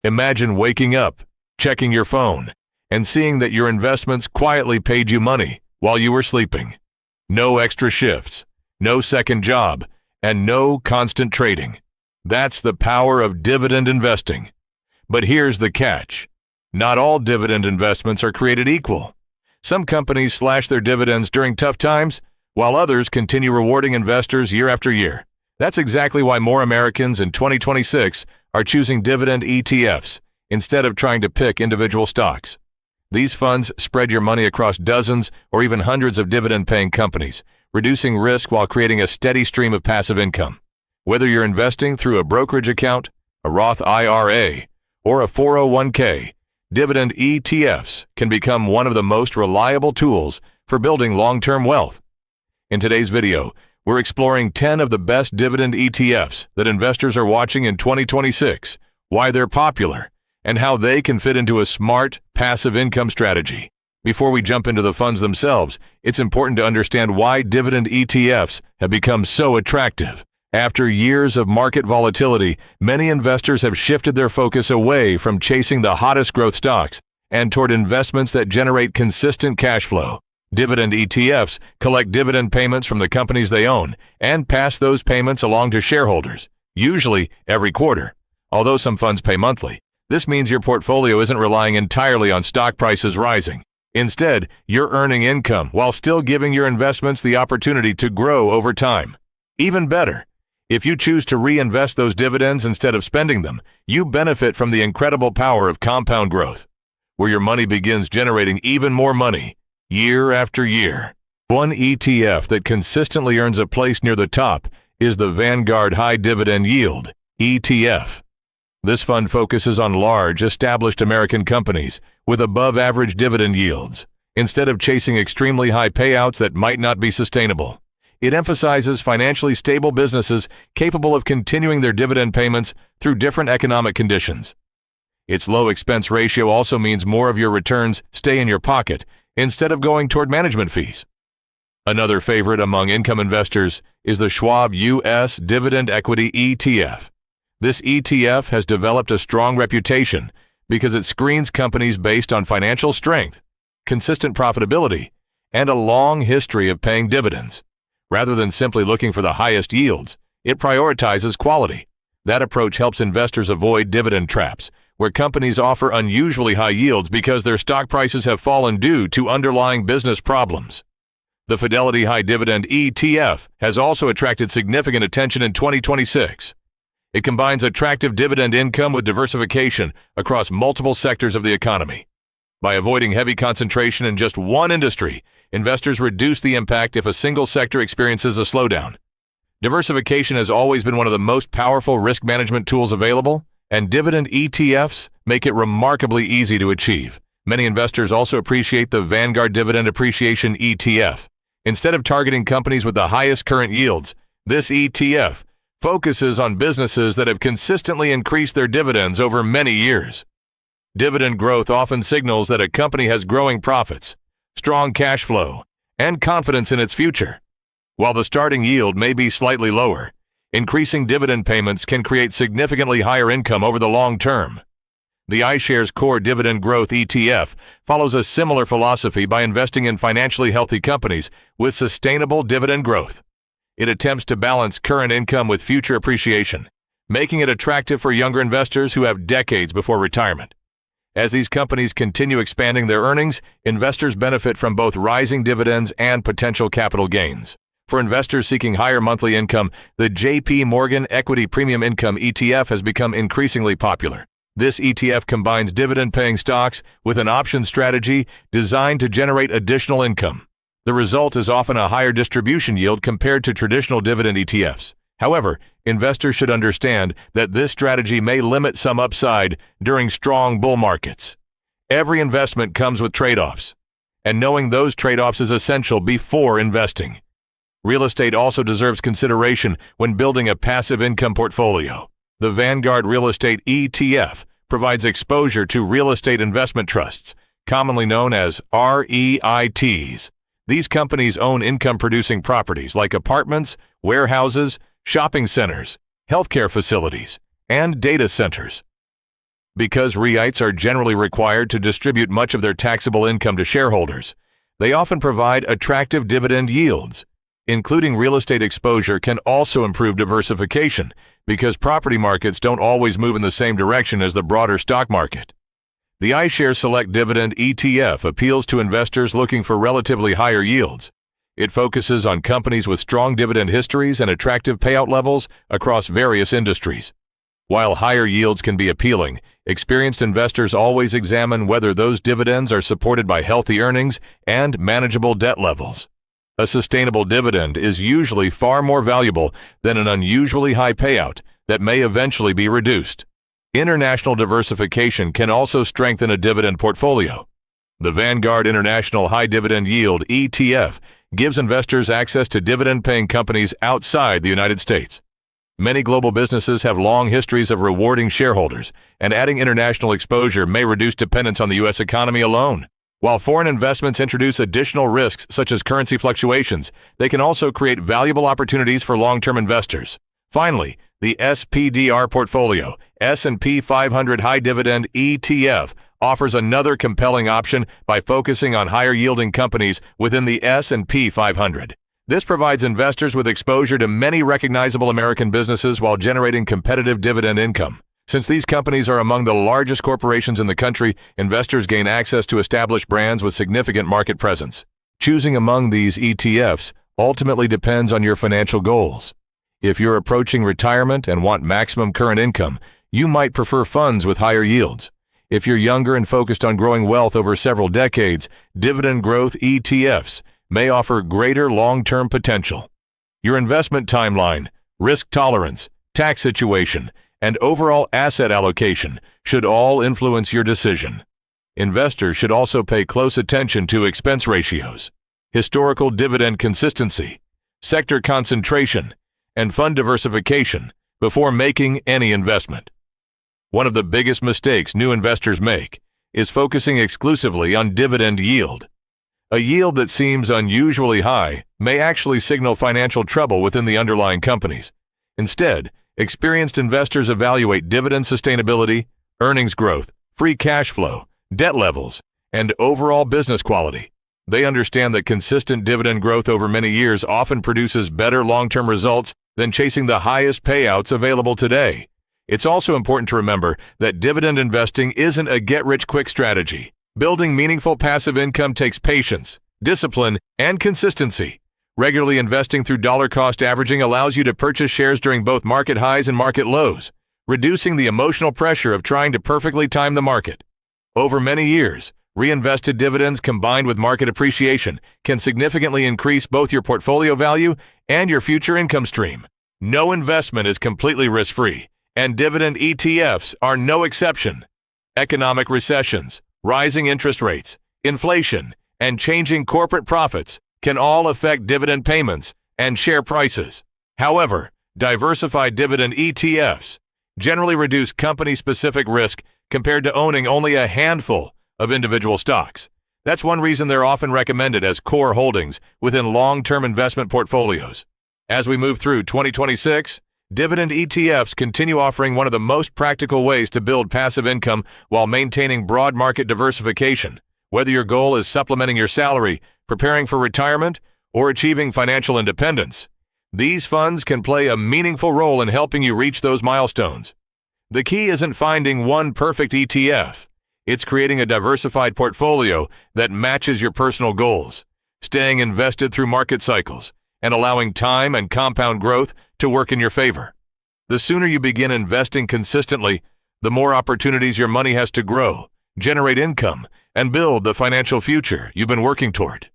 Imagine waking up, checking your phone, and seeing that your investments quietly paid you money while you were sleeping. No extra shifts, no second job, and no constant trading. That's the power of dividend investing. But here's the catch. Not all dividend investments are created equal. Some companies slash their dividends during tough times, while others continue rewarding investors year after year. That's exactly why more Americans in 2026 are choosing dividend ETFs instead of trying to pick individual stocks. These funds spread your money across dozens or even hundreds of dividend-paying companies, reducing risk while creating a steady stream of passive income. Whether you're investing through a brokerage account, a Roth IRA, or a 401k, dividend ETFs can become one of the most reliable tools for building long-term wealth. In today's video, we're exploring 10 of the best dividend ETFs that investors are watching in 2026, why they're popular, and how they can fit into a smart, passive income strategy. Before we jump into the funds themselves, it's important to understand why dividend ETFs have become so attractive. After years of market volatility, many investors have shifted their focus away from chasing the hottest growth stocks and toward investments that generate consistent cash flow. Dividend ETFs collect dividend payments from the companies they own and pass those payments along to shareholders, usually every quarter. Although some funds pay monthly, this means your portfolio isn't relying entirely on stock prices rising. Instead, you're earning income while still giving your investments the opportunity to grow over time. Even better, if you choose to reinvest those dividends instead of spending them, you benefit from the incredible power of compound growth, where your money begins generating even more money year after year. One ETF that consistently earns a place near the top is the Vanguard High Dividend Yield ETF. This fund focuses on large, established American companies with above-average dividend yields, instead of chasing extremely high payouts that might not be sustainable. It emphasizes financially stable businesses capable of continuing their dividend payments through different economic conditions. Its low expense ratio also means more of your returns stay in your pocket instead of going toward management fees. Another favorite among income investors is the Schwab U.S. Dividend Equity ETF. This ETF has developed a strong reputation because it screens companies based on financial strength, consistent profitability, and a long history of paying dividends. Rather than simply looking for the highest yields, it prioritizes quality. That approach helps investors avoid dividend traps, where companies offer unusually high yields because their stock prices have fallen due to underlying business problems. The Fidelity High Dividend ETF has also attracted significant attention in 2026. It combines attractive dividend income with diversification across multiple sectors of the economy. By avoiding heavy concentration in just one industry, investors reduce the impact if a single sector experiences a slowdown. Diversification has always been one of the most powerful risk management tools available, and dividend ETFs make it remarkably easy to achieve. Many investors also appreciate the Vanguard Dividend Appreciation ETF. Instead of targeting companies with the highest current yields, this ETF focuses on businesses that have consistently increased their dividends over many years. Dividend growth often signals that a company has growing profits, strong cash flow, and confidence in its future. While the starting yield may be slightly lower, increasing dividend payments can create significantly higher income over the long term. The iShares Core Dividend Growth ETF follows a similar philosophy by investing in financially healthy companies with sustainable dividend growth. It attempts to balance current income with future appreciation, making it attractive for younger investors who have decades before retirement. As these companies continue expanding their earnings, investors benefit from both rising dividends and potential capital gains. For investors seeking higher monthly income, the J.P. Morgan Equity Premium Income ETF has become increasingly popular. This ETF combines dividend-paying stocks with an option strategy designed to generate additional income. The result is often a higher distribution yield compared to traditional dividend ETFs. However, investors should understand that this strategy may limit some upside during strong bull markets. Every investment comes with trade-offs, and knowing those trade-offs is essential before investing. Real estate also deserves consideration when building a passive income portfolio. The Vanguard Real Estate ETF provides exposure to real estate investment trusts, commonly known as REITs. These companies own income-producing properties like apartments, warehouses, shopping centers, healthcare facilities, and data centers. Because REITs are generally required to distribute much of their taxable income to shareholders, they often provide attractive dividend yields. Including real estate exposure can also improve diversification because property markets don't always move in the same direction as the broader stock market. The iShares Select Dividend ETF appeals to investors looking for relatively higher yields. It focuses on companies with strong dividend histories and attractive payout levels across various industries. While higher yields can be appealing, experienced investors always examine whether those dividends are supported by healthy earnings and manageable debt levels. A sustainable dividend is usually far more valuable than an unusually high payout that may eventually be reduced. International diversification can also strengthen a dividend portfolio. The Vanguard International High Dividend Yield ETF gives investors access to dividend-paying companies outside the United States. Many global businesses have long histories of rewarding shareholders, and adding international exposure may reduce dependence on the U.S. economy alone. While foreign investments introduce additional risks such as currency fluctuations, they can also create valuable opportunities for long-term investors. Finally, the SPDR portfolio, S&P 500 High Dividend ETF, offers another compelling option by focusing on higher-yielding companies within the S&P 500. This provides investors with exposure to many recognizable American businesses while generating competitive dividend income. Since these companies are among the largest corporations in the country, investors gain access to established brands with significant market presence. Choosing among these ETFs ultimately depends on your financial goals. If you're approaching retirement and want maximum current income, you might prefer funds with higher yields. If you're younger and focused on growing wealth over several decades, dividend growth ETFs may offer greater long-term potential. Your investment timeline, risk tolerance, tax situation, and overall asset allocation should all influence your decision. Investors should also pay close attention to expense ratios, historical dividend consistency, sector concentration, and fund diversification before making any investment. One of the biggest mistakes new investors make is focusing exclusively on dividend yield. A yield that seems unusually high may actually signal financial trouble within the underlying companies. Instead, experienced investors evaluate dividend sustainability, earnings growth, free cash flow, debt levels, and overall business quality. They understand that consistent dividend growth over many years often produces better long-term results than chasing the highest payouts available today. It's also important to remember that dividend investing isn't a get-rich-quick strategy. Building meaningful passive income takes patience, discipline, and consistency. Regularly investing through dollar-cost averaging allows you to purchase shares during both market highs and market lows, reducing the emotional pressure of trying to perfectly time the market. Over many years, reinvested dividends combined with market appreciation can significantly increase both your portfolio value and your future income stream. No investment is completely risk-free, and dividend ETFs are no exception. Economic recessions, rising interest rates, inflation, and changing corporate profits can all affect dividend payments and share prices. However, diversified dividend ETFs generally reduce company-specific risk compared to owning only a handful of individual stocks. That's one reason they're often recommended as core holdings within long-term investment portfolios. As we move through 2026, dividend ETFs continue offering one of the most practical ways to build passive income while maintaining broad market diversification. Whether your goal is supplementing your salary, preparing for retirement, or achieving financial independence, these funds can play a meaningful role in helping you reach those milestones. The key isn't finding one perfect ETF. It's creating a diversified portfolio that matches your personal goals, staying invested through market cycles, and allowing time and compound growth to work in your favor. The sooner you begin investing consistently, the more opportunities your money has to grow, generate income, and build the financial future you've been working toward.